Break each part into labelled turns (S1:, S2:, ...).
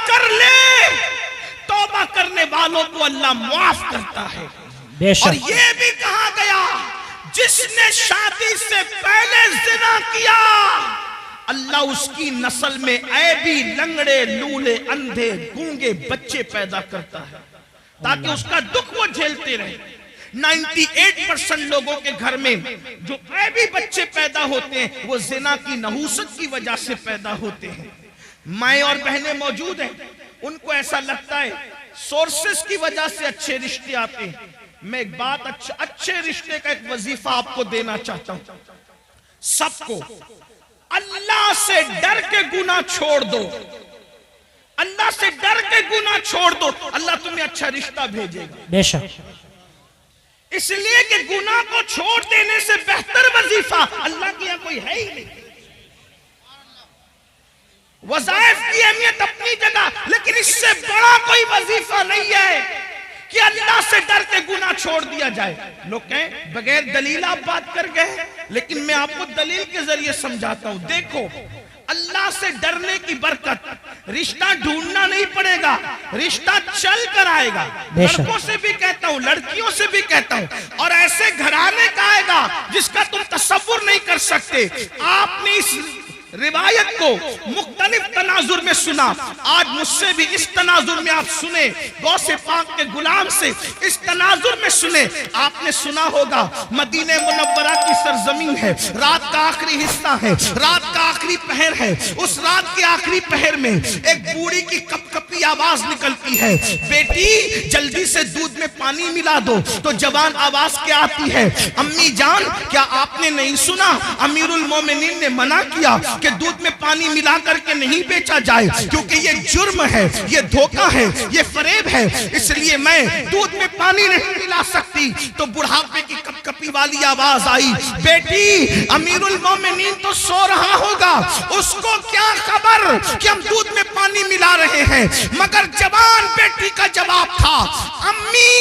S1: कर ले, तौबा करने वालों को अल्लाह माफ करता है। और ये भी कहा गया जिसने शादी से पहले जिना किया अल्लाह उसकी नस्ल में ऐबी, लंगड़े, लूले, अंधे, गूंगे बच्चे पैदा करता है ताकि उसका दुख वो झेलते रहे। 98% लोगों के घर में जो ऐबी बच्चे पैदा होते हैं वो जिना की नहूसत की वजह से पैदा होते हैं। माएं और बहनें मौजूद हैं, उनको ऐसा लगता है सोर्सेस की वजह से अच्छे रिश्ते आते हैं। मैं एक बात अच्छे रिश्ते का एक वजीफा आपको देना चाहता हूं, सबको अल्लाह से डर के गुनाह छोड़ दो, अल्लाह से डर के गुनाह छोड़ दो, अल्लाह तुम्हें अच्छा रिश्ता भेजेगा
S2: बेशक।
S1: इसलिए कि गुनाह को छोड़ देने से बेहतर वजीफा अल्लाह के यहां कोई है ही नहीं। वज़ाइफ की अहमियत अपनी जगह, लेकिन इससे बड़ा कोई वजीफा नहीं है कि अल्लाह से डर के गुनाह छोड़ दिया जाए। लोग कहें बगैर दलील आप बात कर गए, लेकिन मैं आपको दलील के जरिए समझाता हूं। देखो, अल्लाह से डरने की बरकत रिश्ता ढूंढना नहीं पड़ेगा, रिश्ता चल कर आएगा। लड़कों से भी कहता हूं, लड़कियों से भी कहता हूं, और ऐसे घराने का आएगा जिसका तुम तसव्वुर नहीं कर सकते। आपने इस रिवायत को मुख्तलिफ तनाजुर में सुना, आज मुझसे भी इस तनाजुर में आप सुने, गौसे पाक के गुलाम से इस तनाजुर में सुने। आपने सुना होगा मदीने मुनव्वरा की सरजमीन है, रात का आखिरी हिस्सा है, रात का आखिरी पहर है। उस रात के आखिरी पहर में एक बूढ़ी की कपकपी आवाज निकलती है, बेटी जल्दी से दूध में पानी मिला दो। तो जवान आवाज क्या आती है, अम्मी जान क्या आपने नहीं सुना अमीरुल मोमिनीन ने मना किया कि दूध में पानी मिला करके नहीं बेचा जाए, क्योंकि ये जुर्म है, ये धोखा है, ये फरेब है, इसलिए मैं दूध में पानी नहीं मिला सकती। तो बुढ़ापे की कपकपी वाली आवाज आई, बेटी अमीरुल मोमिनीन तो सो रहा होगा, उसको क्या खबर कि हम दूध में पानी मिला रहे हैं। मगर जवान बेटी का जवाब था, अम्मी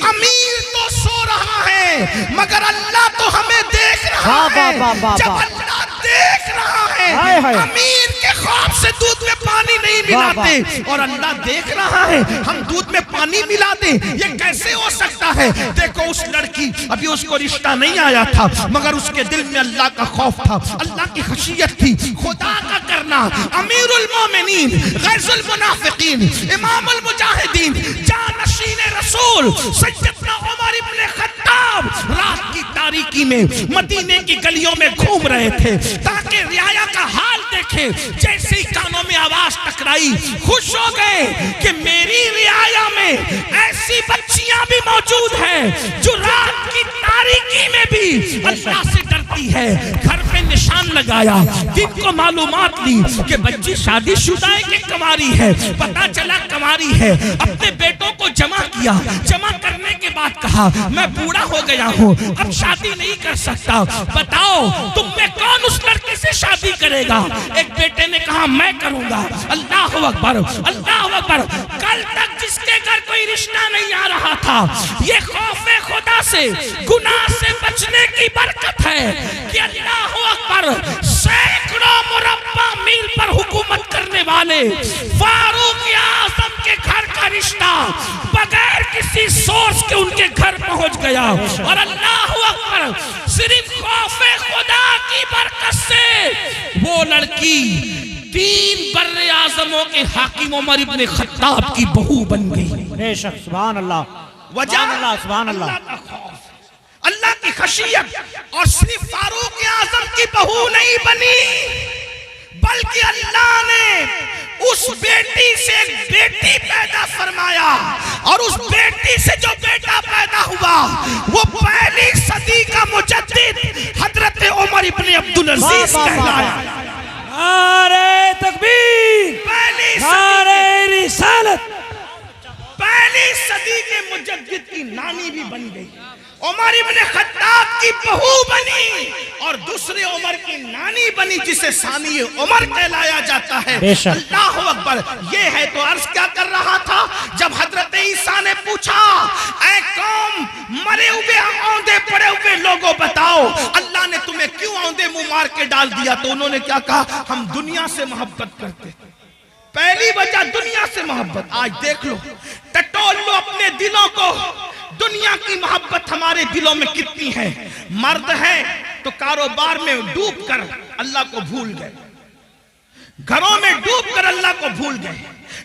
S1: अमीर तो सो रहा है मगर अल्लाह तो हमें देख रहा है। जब अल्लाह देख रहा है, अमीर के ख्वाब से दूध में पानी नहीं मिलाते और अल्लाह देख रहा है हम दूध में पानी मिला दे, ये कैसे हो सकता है। देखो उस लड़की, अभी उसको रिश्ता नहीं आया था, मगर उसके दिल में अल्लाह का खौफ था, अल्लाह की खशियत थी, खुदा का करना। अमीरुल मोमिनीन, गैजुल मुनाफिकीन, इमामुल मुजाहिदीन, जानशीन रसूल सैयदना उमर इब्न खत्ताब रात की तारीकी में मदीने की गलियों में घूम रहे थे ताकि रियाया का हाल देखे। जैसे ही कानों में आवाज टकराई, खुश हो गए कि मेरी रियाया में ऐसी बच्चियां भी मौजूद हैं जो रात की तारीकी में भी अल्लाह से डरती है। घर पे निशान लगाया, दिन को मालूमात ली कि बच्ची शादीशुदा है कि कुंवारी है। पता चला कुंवारी है। अपने बेटों को जमा किया, जमा करने के बाद कहा मैं बूढ़ा हो गया हूँ, अब शादी नहीं कर सकता, बताओ तुम में कौन उस लड़के से शादी करेगा। एक बेटे ने कहा मैं करूंगा। अल्लाह अकबर, अल्लाह अकबर। कल तक जिसके घर कोई रिश्ता नहीं आ रहा था, ये खौफे खुदा से, गुनाह से बचने की बरकत है कि अल्लाह अकबर सैकड़ों मुरब्बा मील पर हुकूमत करने वाले फारूक आजम के घर का रिश्ता बगैर किसी सोर्स के उनके घर पहुंच गया। और अल्लाह अकबर, सिर्फ खौफे खुदा की बरकत से वो लड़की 3 बर्रे आजमों के हाकिम उमर इब्न खत्ताब की बहू बन गई।
S2: बेशक, सुभान अल्लाह,
S1: वजह
S2: अल्लाह, सुभान अल्लाह,
S1: अल्लाह की खशियत। और सिर्फ फारूक आजम की बहू नहीं बनी, बल्कि अल्लाह ने उस बेटी से एक बेटी पैदा फरमाया, और उस बेटी से जो बेटा पैदा हुआ वो पहली सदी का मुजद्दिद हजरत उमर इब्न अब्दुल अजीज कहलाया।
S2: नारे तकबीर, नारे रिसालत।
S1: पहली सदी के मुजद्दिद की नानी भी बन गई, उमर इब्न खत्ताब की बहू बनी, और दूसरे उमर की नानी बनी जिसे सानी उमर कहलाया जाता है। अल्लाह अकबर। ये है तो अर्ज क्या कर रहा था, जब हजरत ईसा ने पूछा ऐ कौम मरे हुए औंधे पड़े हुए लोगों बताओ अल्लाह ने तुम्हें क्यों औंधे मुंह मार के डाल दिया, तो उन्होंने क्या कहा, हम दुनिया से मोहब्बत करते। पहली वजह दुनिया से मोहब्बत। आज देख लो, टटोल लो अपने दिलों को, दुनिया की मोहब्बत हमारे दिलों में कितनी है। मर्द है तो कारोबार में डूब कर अल्लाह को भूल गए, घरों में डूब कर अल्लाह को भूल गए,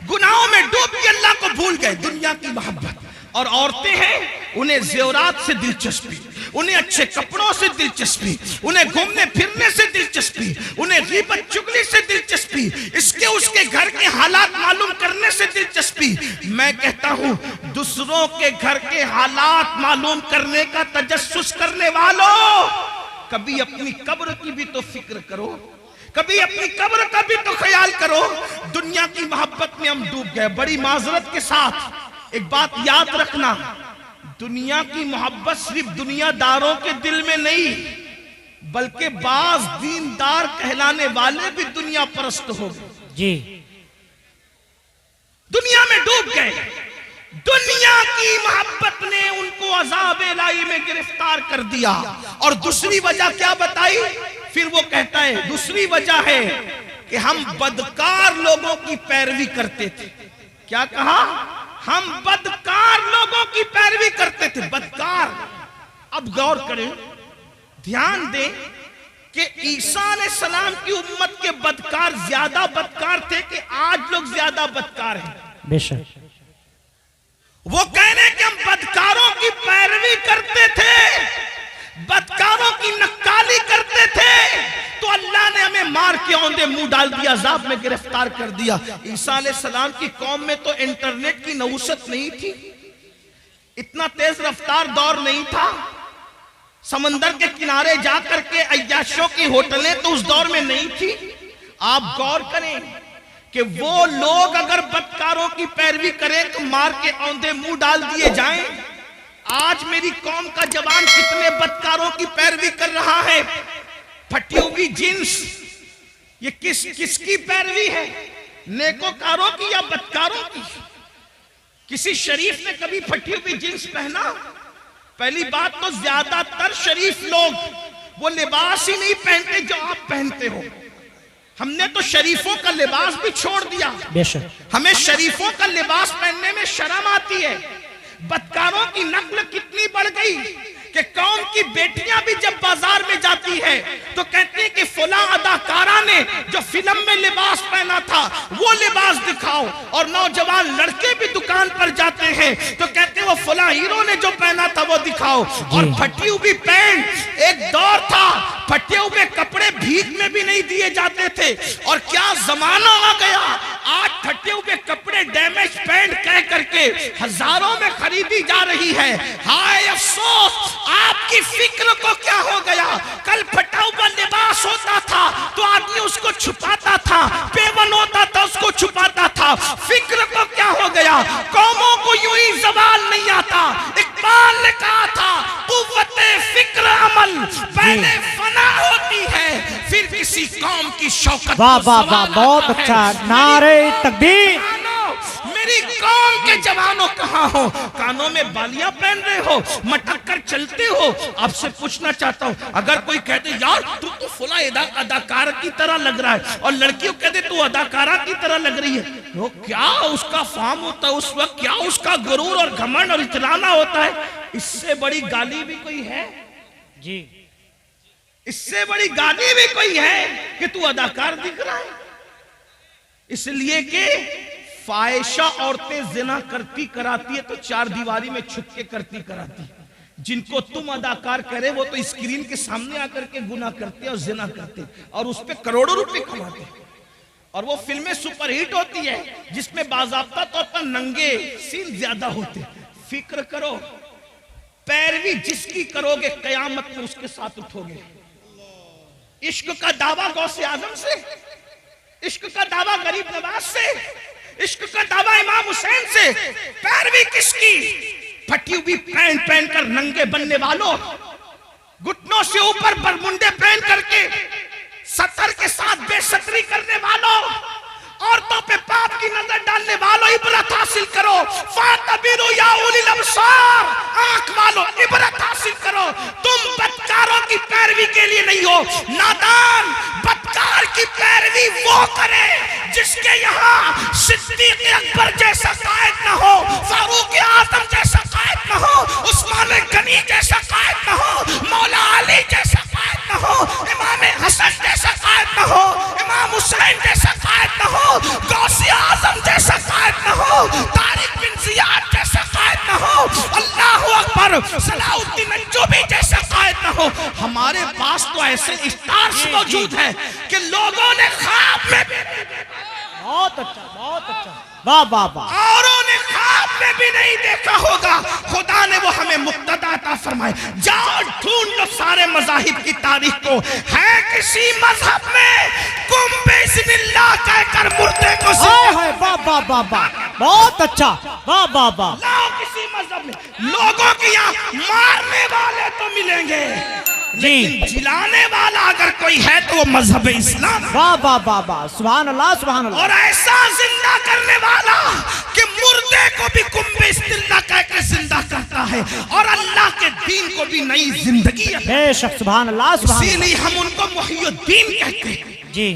S1: गुनाहों में डूब के अल्लाह को भूल गए, दुनिया की मोहब्बत। और औरतें हैं, उन्हें ज़ेवरात से दिलचस्पी, उन्हें अच्छे कपड़ों से दिलचस्पी, उन्हें घूमने फिरने से दिलचस्पी, उन्हें गीबत चुगली से दिलचस्पी, इसके उसके घर के हालात मालूम करने से दिलचस्पी। मैं कहता हूं, दूसरों के घर के हालात मालूम करने का तजस्सुस करने वालों, कभी अपनी कब्र की भी तो फिक्र करो, कभी अपनी कब्र का भी तो ख्याल करो। दुनिया की मोहब्बत में हम डूब गए। बड़ी माजरत के साथ एक बात याद रखना, दुनिया की मोहब्बत सिर्फ दुनियादारों के दिल में नहीं, बल्कि बाज दीनदार कहलाने वाले भी दुनिया परस्त हो गए
S2: जी,
S1: दुनिया में डूब गए। दुनिया की मोहब्बत ने उनको अज़ाब इलाही में गिरफ्तार कर दिया। और दूसरी वजह क्या बताई? फिर वो कहता है दूसरी वजह है कि हम बदकार लोगों की पैरवी करते थे। क्या कहा? हम बदकार लोगों की पैरवी करते थे। बदकार, अब गौर करें, ध्यान दें कि ईसा अलैहिस्सलाम की उम्मत के बदकार ज्यादा बदकार थे कि आज लोग ज्यादा बदकार हैं?
S2: बेशक।
S1: वो कह रहे कि हम बदकारों की पैरवी करते थे, बदकारों की नक्काली करते थे, तो अल्लाह ने हमें मार के औंधे मुंह डाल दिया, अज़ाब में गिरफ्तार कर दिया। ईसा अलैहिस्सलाम की कौम में तो इंटरनेट की नऊसत नहीं थी, इतना तेज रफ्तार दौर नहीं था, समंदर के किनारे जाकर के अय्याशों की होटलें तो उस दौर में नहीं थी। आप गौर करें कि वो लोग अगर बदकारों की पैरवी करें तो मार के औंधे मुंह डाल दिए जाएं। आज मेरी कौम का जवान कितने बदकारों की पैरवी कर रहा है। फटी हुई जींस, ये किसकी पैरवी है? नेकोकारों की या बदकारों की? किसी शरीफ ने कभी फटी हुई जींस पहना? पहली बात तो ज्यादातर शरीफ लोग वो लिबास ही नहीं पहनते जो आप पहनते हो। हमने तो शरीफों का लिबास भी छोड़ दिया।
S2: बेशक।
S1: हमें शरीफों का लिबास पहनने में शर्म आती है। बदकारों की नस्ल कितनी बढ़ गई कि कौम की बेटियां भी जब बाजार में जाती है तो कहती है कि फला अदाकारा ने जो फिल्म में लिबास पहना था वो लिबास दिखाओ। और नौजवान लड़के भी दुकान पर जाते हैं तो कहते हैं वो फला हीरो ने जो पहना था वो दिखाओ। और फटी हुई पैंट, एक दौर था फटे हुए कपड़े भीख में भी नहीं दिए जाते थे, और क्या जमाना आ गया। आज फटे हुए कपड़े डैमेज पैंट कह करके हजारों में खरीदी जा रही है। हाय अफसोस, आपकी फिक्र को क्या हो गया। कल फटा हुआ लिबास होता था तो आदमी उसको छुपाता था, पेवन होता था उसको छुपाता था। फिक्र को क्या हो गया। कौमों को यूं ही जवाल नहीं आता। इकबाल ने कहा था कुव्वते फिक्र अमल पहले फना होती है फिर किसी कौम की शौकत।
S2: वाह वाह वाह, बहुत अच्छा। नारे तकबीर।
S1: मेरी कौम के जवानों कहाँ हो? कानों में बालियां पहन रहे हो, मटक कर चलते हो। आपसे पूछना चाहता हूँ, अगर कोई कहते यार तू तो फुला अदाकार की तरह लग रहा है, और लड़कियों कहते तू अदाकारा की तरह लग रही है, वो क्या उसका फार्म होता है उस वक्त, क्या उसका गुरूर और घमंड और इतराना होता है। इससे बड़ी गाली भी कोई है
S2: जी?
S1: इससे बड़ी गाली भी कोई है कि तू अदाकार दिख रहा है? इसलिए कि फाहिशा औरतें जिना करती कराती है तो चार दीवारी में छुप के करती कराती। जिनको तुम अदाकार करे वो तो स्क्रीन के सामने आकर के गुनाह करते और जिना करते और उस पे करोड़ों रुपए कमाते। और वो फिल्में सुपरहिट होती है जिसमें बाज़ाब्ता तौर पर नंगे सीन ज्यादा होते। फिक्र करो, पैरवी जिसकी करोगे कयामत में उसके साथ उठोगे। इश्क का दावा गौसे आजम से, इश्क का दावा गरीब नवाज से, इश्क का दावा इमाम हुसैन से। पैरवी किसकी? फटी हुई पैंट पहनकर नंगे बनने वालों, घुटनों से ऊपर बरमुंडे पहन करके सतर के साथ बेसतरी करने वालों, औरतों पे पाप की नजर डालने वालों, इबरत हासिल करो। फातबिरू या उलिल अबसार, आंख वालों इबरत हासिल करो। तुम बदकारों की पैरवी के लिए नहीं हो। नादान बदकार की पैरवी वो करे जिसके यहाँ नबी जैसा कायद न हो, मौला अली जैसा कायद न हो, इमाम हसन जैसा कायद न हो, इमाम हुसैन जैसा कायद न हो, गौसे आजम जैसा कायद न हो, तारिक बिन जियाद जैसा कायद न हो, अल्लाह अकबर सलाउद्दीन अय्यूबी जैसा कायद न हो। हमारे पास तो ऐसे स्टार्स मौजूद हैं कि लोगों ने ख्वाब में,
S2: बहुत अच्छा, बहुत अच्छा, वाह वाह वाह,
S1: औरों ने ख्वाब में भी नहीं देखा होगा। खुदा ने वो हमें मुक्तदा अता फरमाए। जाओ ढूंढ लो सारे मज़ाहिब की तारीख को, है किसी मजहब में कुम बिस्मिल्लाह कहकर मुर्दे को
S2: हाय हाय, वाह वाह वाह वाह, बहुत अच्छा, वाह वाह वाह,
S1: लाओ किसी मजहब में। लोगों के यहाँ मारने वाले तो मिलेंगे, लेकिन जिलाने वाला अगर कोई है तो वो मजहब इस्लाम।
S2: वाह वाह वाह वाह, सुभान अल्लाह, सुभान अल्लाह।
S1: और ऐसा जिंदा करने वाला कि मुर्दे को भी कुंभे इस्तिल्ला कहकर जिंदा करता है और अल्लाह के दीन को भी नई जिंदगी।
S2: बेशक, सुभान अल्लाह, सुभान अल्लाह।
S1: इसीलिए हम उनको मुहियुद्दीन कहते हैं
S2: जी।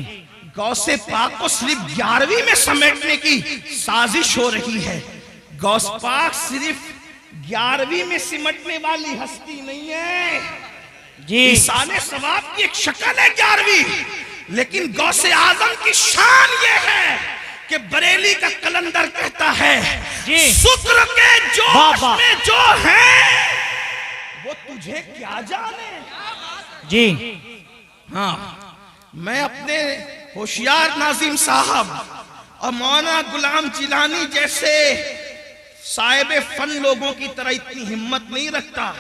S1: गौसे पाक को सिर्फ 11वीं में समेटने की साजिश हो रही है। गौस पाक सिर्फ 11वीं में सिमटने वाली हस्ती नहीं है
S2: जी।
S1: ईसाने सवाब की एक शक्ल है 11वीं, लेकिन गौसे आजम की शान ये है कि बरेली का कलंदर कहता है
S2: जी।
S1: शुक्र के
S2: वाह,
S1: जोश
S2: वाह।
S1: में जो है वो तुझे क्या जाने।
S2: जी
S1: हाँ, मैं अपने होशियार नाजिम साहब और मौलाना गुलाम जिलानी जैसे साहिब फन लोगों की तरह इतनी हिम्मत नहीं रखता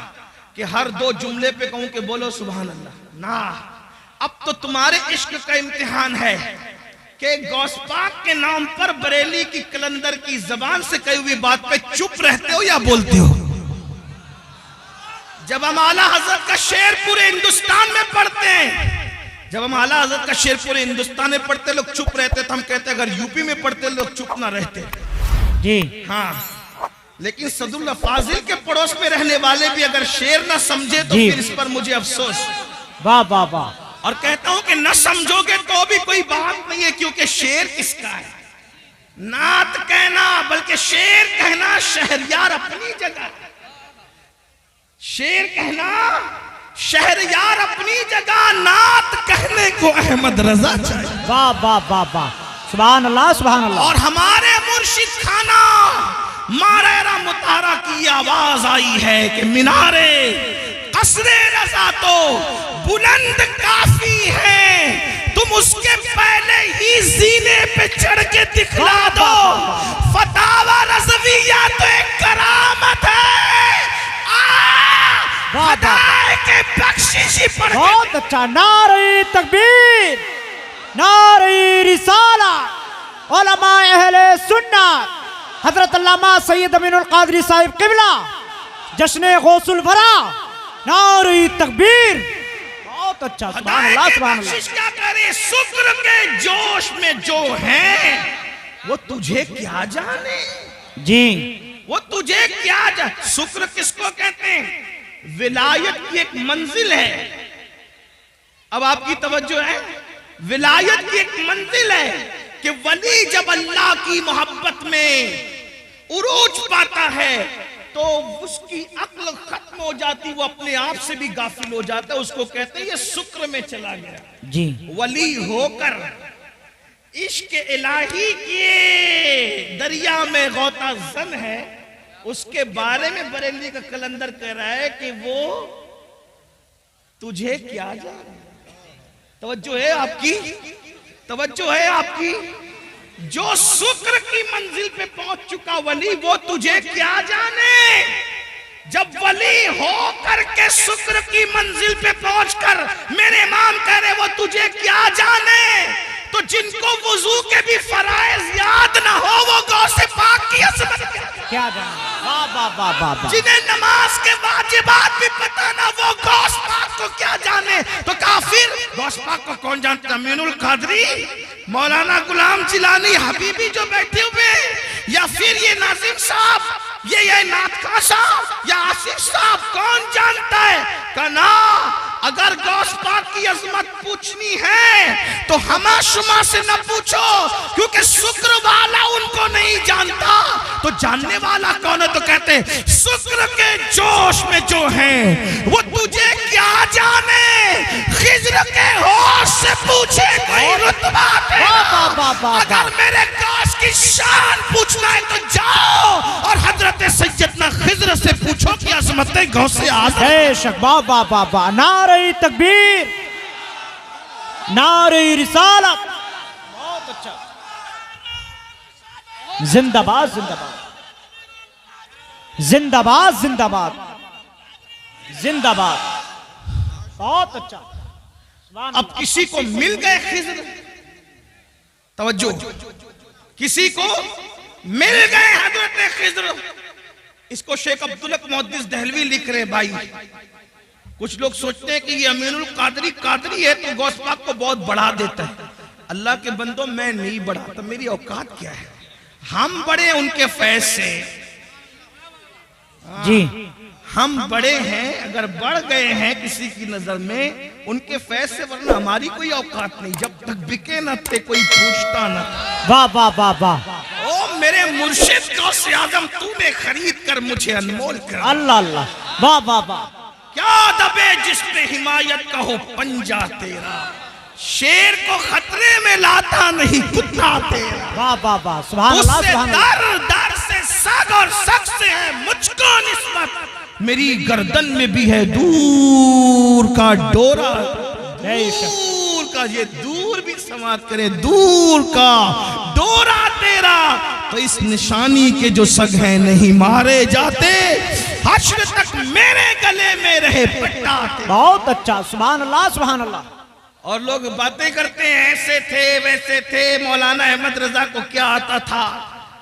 S1: कि हर 2 जुमले पे कहूं कि बोलो सुभान अल्लाह ना। अब तो तुम्हारे इश्क का इम्तिहान है कि गौस पाक के नाम पर बरेली की कलंदर की जबान से कही हुई बात पे चुप रहते हो या बोलते हो। जब हम आला हजरत का शेर पूरे हिंदुस्तान में पढ़ते हैं, जब हम आला हजरत का शेर पूरे हिंदुस्तान में पढ़ते लोग चुप रहते, तो हम कहते अगर यूपी में पढ़ते लोग चुप ना रहते।
S2: जी
S1: हाँ, लेकिन सदुल्ला फाजिल के पड़ोस में रहने वाले भी अगर शेर ना समझे तो
S2: जी।
S1: फिर इस पर मुझे अफसोस।
S2: वाह वाह वाह,
S1: और कहता हूं कि न समझोगे तो भी कोई बात नहीं है, क्योंकि शेर किसका है? नात कहना बल्कि शेर कहना शहरयार अपनी जगह, शेर कहना शहरयार अपनी जगह, नात कहने को अहमद रजा चाहिए।
S2: वाह वाह वाह वाह, सुभान अल्लाह, सुभान अल्लाह।
S1: और हमारे मुर्शिद खाना मारेरा मुतारा की आवाज आई है कि मीनारे कसरे रजा तो बुलंद काफी है, तुम उसके पहले ही जीने पे चढ़ के दिखला दो। फतावा रज़विया तो एक करामत है, खुदा के बख्शिश पढ़ के।
S2: बहुत अच्छा, नारे तकबीर, नारे रिसाला, उलमा अहले सुन्नत हजरत अल्लामा सैयद अमीनुल कादरी साहिब किबला, जश्न गौसुल वरा, नारे तकबीर। बहुत अच्छा, सुभान अल्लाह, सुभान अल्लाह।
S1: बख्शिश क्या करे, शुक्र के जोश में जो है वो तुझे क्या जाने।
S2: जी
S1: वो तुझे क्या जाने। शुक्र किसको कहते हैं? विलायत की एक मंजिल है। अब आपकी तवज्जो है, विलायत की एक मंजिल है कि वली जब अल्लाह की मोहब्बत में उरूज पाता है तो उसकी अक्ल खत्म हो जाती, वो अपने आप से भी गाफिल हो जाता है। उसको कहते हैं ये शुक्र में चला गया।
S2: जी
S1: वली होकर इश्क इलाही के दरिया में गौता जन है, उसके बारे में बरेली का कलंदर कह रहा है कि वो तुझे क्या जाने। तवज्जो है आपकी, तवज्जो है आपकी। जो शुक्र की मंजिल पे पहुंच चुका वली, वो तुझे क्या जाने। जब वली हो करके शुक्र की मंजिल पे पहुंचकर मेरे इमाम कह रहे वो तुझे क्या जाने, तो जिनको वुजू के भी फराइज याद ना हो वो गौसे पाक की अज़मत
S2: क्या जाने। वाह वाह वाह वाह वाह।
S1: जिन्हें नमाज के वाजिबात भी पता ना वो गौस पाक को क्या जाने। तो काफिर गौस पाक को कौन जानता? अमीनुल कादरी, मौलाना गुलाम जिलानी, हबीबी जो बैठे हुए, या फिर ये नाजिम साहब, ये नातखा साहब या आसिफ साहब, कौन जानता है? कना अगर गौस पाक की अजमत पूछनी है तो हमा शुमा से न पूछो, क्योंकि शुक्र वाला उनको नहीं जानता। तो जानने वाला कौन है? तो कहते हैं शुक्र के जोश में जो है वो तुझे क्या जाने, खिज्र के होश से पूछे कोई रुतबा तेरा। अगर मेरे काश की शान पूछना है तो जाओ और हजरत सैयदना खिज्र से पूछो कि अज़मतें गौसे आज़म।
S2: बेशक, बाबा बाबा, नारे तकबीर, नारे रिसालत, बहुत अच्छा, जिंदाबाद जिंदाबाद जिंदाबाद जिंदाबाद जिंदाबाद, बहुत अच्छा।
S1: अब किसी को मिल गए खिज्र, तवज्जो, किसी को मिल गए हजरत खिज्र। इसको शेख अब्दुल हक मुहद्दिस दहलवी लिख रहे भाई। कुछ लोग सोचते हैं कि ये अमीनुल कादरी कादरी है तो गौस पाक को बहुत बढ़ा देता है। अल्लाह के बंदो, मैं नहीं बढ़ाता, मेरी औकात क्या है? हम बड़े उनके फैज से
S2: जी,
S1: हम बड़े हैं, अगर बढ़ गए हैं किसी की नजर में उनके फैज से, वरना हमारी कोई औकात नहीं। जब तक बिके न थे कोई पूछता न था।
S2: वाह वाह वाह वाह,
S1: ओ मेरे मुर्शिद गौसे आज़म, तूने खरीद कर मुझे अनमोल कर।
S2: अल्लाह अल्लाह, वाह वाह वाह।
S1: क्या दबे जिसने हिमायत का हो पंजा तेरा, शेर को खतरे में लाता नहीं कुत्ता तेरा।
S2: वाह वाह वाह, सुभान अल्लाह
S1: उससे
S2: सुभान अल्लाह।
S1: दर दर से सग और सग से है मुझको निस्बत, मेरी गर्दन में भी है दूर का डोरा। दूर का, ये दूर भी समाप्त करे, दूर का डोरा तेरा। तो इस निशानी के जो सग हैं नहीं मारे जाते, हश्र तक मेरे गले में रहे पट्टा तेरा।
S2: बहुत अच्छा, सुभान अल्लाह सुभान अल्लाह।
S1: और लोग बातें करते हैं ऐसे थे वैसे थे, मौलाना अहमद रजा को क्या आता था?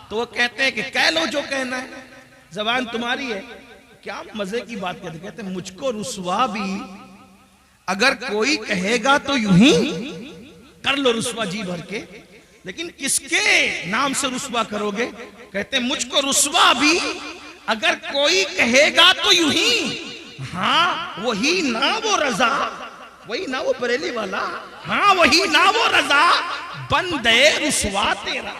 S1: तो वो कहते हैं कि कह लो जो कहना है, जबान तुम्हारी है। क्या मजे की बात कहते हैं मुझको रुसवा भी अगर कोई कहेगा तो यूं ही कर लो रुसवा जी भर के, लेकिन किसके नाम से रुसवा करोगे? कहते हैं मुझको रुसवा भी अगर कोई कहेगा तो यूं ही, हाँ वही ना वो रजा, वही ना वो बरेली वाला, हाँ वही ना वो रजा, बंदे रुसवा तेरा।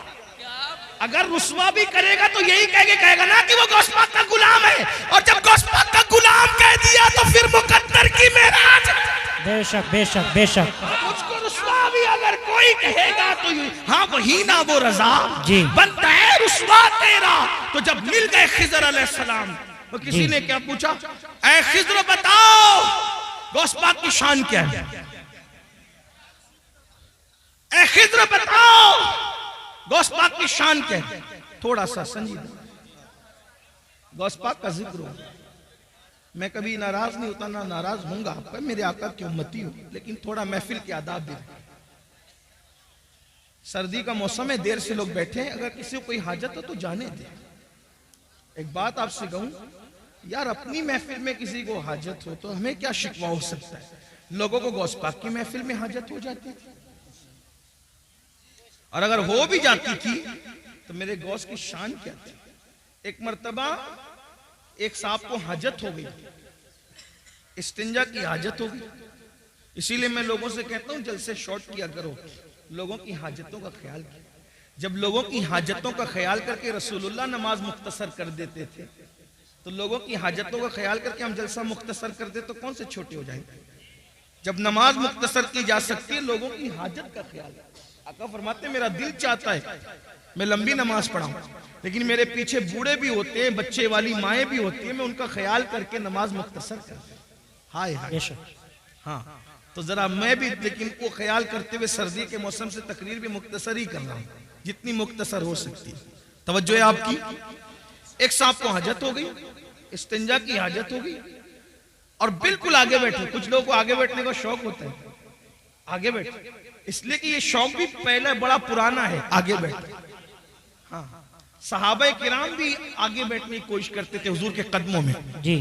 S1: अगर रुसवा भी करेगा तो यही कहेगा ना कि वो गौस पाक का गुलाम है, और जब गौस पाक का गुलाम कह दिया तो फिर मुकद्दर की मेराज।
S2: बेशक बेशक बेशक।
S1: मुझको रुसवा भी अगर कोई कहेगा तो हाँ वही ना वो रजा,
S2: जी,
S1: बनता है रुसवा तेरा। तो जब मिल गए खिज़र अलैहिस्सलाम, तो किसी ने क्या पूछा, ऐ खिज़र बताओ गौस पाक की शान क्या है? ऐ खिज़र बताओ गौस पाक की शान क्या है? थोड़ा सा संजीदा गौस पाक का जिक्र हो। मैं कभी नाराज नहीं होता, ना नाराज होऊंगा आपका, मेरे आका की उम्मती हो, लेकिन थोड़ा महफिल के आदाब दे। सर्दी का मौसम है, देर से लोग बैठे हैं, अगर किसी को कोई हाजत हो तो जाने दे। एक बात आपसे कहूं यार, अपनी महफिल में किसी को हाजत हो तो हमें क्या शिकवा हो सकता है? लोगों को गौस पाक की महफिल में हाजत हो जाती थी, और अगर हो भी जाती थी तो मेरे गौस की शान क्या थी? एक मर्तबा एक साहब को हाजत हो गई, इस्तिंजा की हाजत हो गई। इसीलिए मैं लोगों से कहता हूं जलसे शॉर्ट किया करो, लोगों की हाजतों का ख्याल किया। जब लोगों की हाजतों का ख्याल करके रसूलुल्लाह नमाज मुख्तसर कर देते थे, तो लोगों की हाजतों का ख्याल करके हम जलसा मुख्तसर कर दे तो कौन से छोटे हो जाएंगे? जब नमाज मुख्तसर की जा सकती है, लोगों की हाजत का ख्याल। आका फरमाते मेरा दिल चाहता है मैं लंबी नमाज पढ़ाऊं, लेकिन मेरे पीछे बूढ़े भी होते हैं, बच्चे वाली माएँ भी होती हैं, मैं उनका ख्याल करके नमाज मुख्तसर कर। हाय हाय, हाँ तो जरा मैं भी लेकिन वो ख्याल करते हुए सर्दी के मौसम से तकरीर भी मुख्तसर ही कर रहा हूँ, जितनी मुख्तसर हो सकती है। तवज्जो है आपकी। एक सांप को हाजत हो गई, इस्तिंजा की हाजत हो गई, और बिल्कुल आगे बैठे। कुछ लोगों को आगे बैठने का शौक होता है, आगे बैठे, इसलिए कि ये शौक भी पहले बड़ा पुराना है, आगे बैठे। हाँ, सहाबा किराम भी आगे बैठने की कोशिश करते थे हुजूर के कदमों में जी।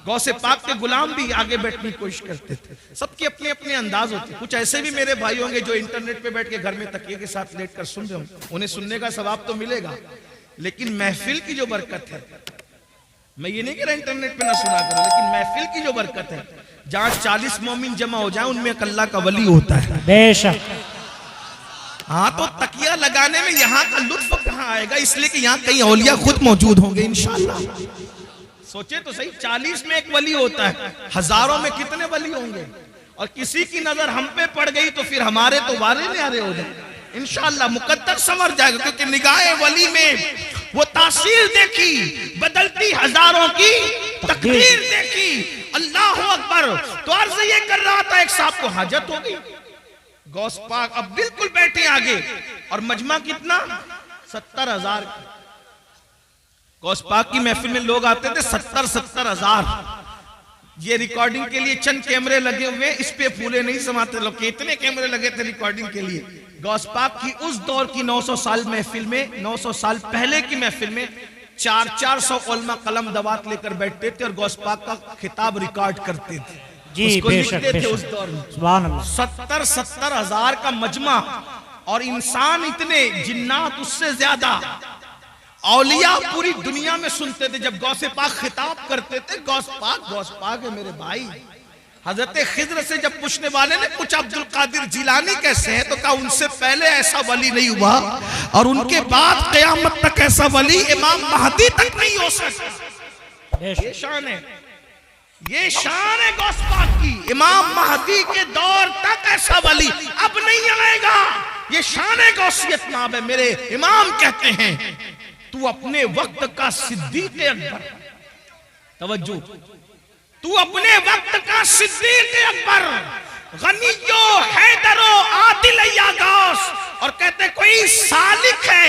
S1: गौसे पाक के गुलाम भी आगे बैठने की कोशिश करते थे। सबके अपने अपने अंदाज होते। कुछ ऐसे भी मेरे भाई होंगे जो इंटरनेट पे बैठ के घर में तकिए के साथ लेट कर सुन रहे होंगे, उन्हें सुनने का सवाब तो मिलेगा, लेकिन महफिल की जो बरकत है, मैं ये नहीं कह रहा इंटरनेट पे ना सुना करो, लेकिन महफिल की जो बरकत है, जहाँ 40 मोमिन जमा हो जाए उनमें एक अल्लाह का वली होता है।
S2: बेशक
S1: हाँ, तो तकिया लगाने में यहाँ का लुत्फ कहाँ आएगा, इसलिए कि यहाँ कई औलिया खुद मौजूद होंगे इंशाअल्लाह। सोचे तो सही, 40 में एक वली होता है, हजारों में कितने वली होंगे, और किसी की नजर हम पे पड़ गई तो फिर हमारे तो वारे न्यारे हो जाए इंशाअल्लाह, मुकद्दर संवर जाएगा, क्योंकि निगाहे वली में वो तासीर देखी, बदलती हजारों की तकदीर देखी। अल्लाह अकबर। तो अर्ज ये कर रहा था, एक साहब को हाजत हो गई, गौस पाक अब बिल्कुल बैठे आगे, और मजमा कितना 70,000। गौस पाक की महफिल में लोग आते थे 70,000। ये रिकॉर्डिंग के लिए चंद कैमरे लगे हुए, इस पे फूले नहीं समाते लोग, कितने कैमरे लगे थे रिकॉर्डिंग के लिए। गौस पाक की उस दौर की 900 साल महफिल में, 900 साल पहले की महफिल में 400 उलमा कलम दवात लेकर बैठते थे और गौस पाक का खिताब रिकॉर्ड करते थे
S2: जी,
S1: उसको
S2: बेशक,
S1: लिखते थे
S2: बेशक।
S1: उस दौर में।
S2: सुभान अल्लाह।
S1: 70,000 का मजमा, और इंसान इतने, जिन्नात उससे ज्यादा, औलिया पूरी दुनिया में सुनते थे जब गौसे पाक खिताब करते थे। गौस पाक है मेरे भाई। हजरत खिज्र से जब पूछने वाले ने पूछा अब्दुल कादिर जिलानी कैसे है, तो कहा उनसे पहले ऐसा वली नहीं हुआ और उनके बाद क़यामत तक ऐसा वली इमाम महदी तक नहीं हो सकता। ये शान है, ये शान है गौस पाक की। इमाम महदी के दौर तक ऐसा वली अब नहीं आएगा। ये शान है गौसियत नाब है। मेरे इमाम कहते हैं, तू अपने वक्त का सिद्दीक अकबर, तवज्जो, तू अपने वक्त का सिद्दीक अकबर, गनियो हैदरो आदिल या गौस। और कहते कोई सालिक है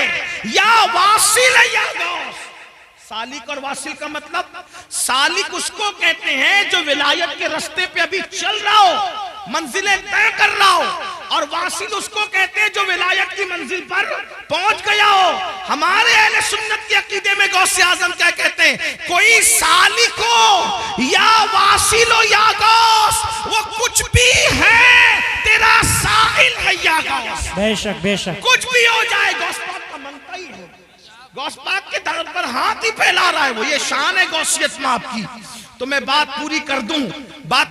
S1: या वासिल है या गौस। सालिक और वासिल का मतलब, सालिक उसको कहते हैं जो विलायत के रास्ते पे अभी चल रहा हो, मंजिलें तय कर रहा हो, और वासिल उसको कहते हैं जो विलायत की मंजिल पर पहुंच गया हो। हमारे अहले सुन्नत के अकीदे में गौसे आजम क्या कहते हैं, कोई सालिक हो या वासिल हो या गौस, वो कुछ भी है, तेरा साहिल है या गौस।
S2: बेशक बेशक,
S1: कुछ भी हो जाए, गौस पाक का मनता ही है। गौस पाक के दर पर हाथ ही फैला रहा है वो। ये शान है गौसियत में आपकी। तो मैं बात पूरी कर दूं, बात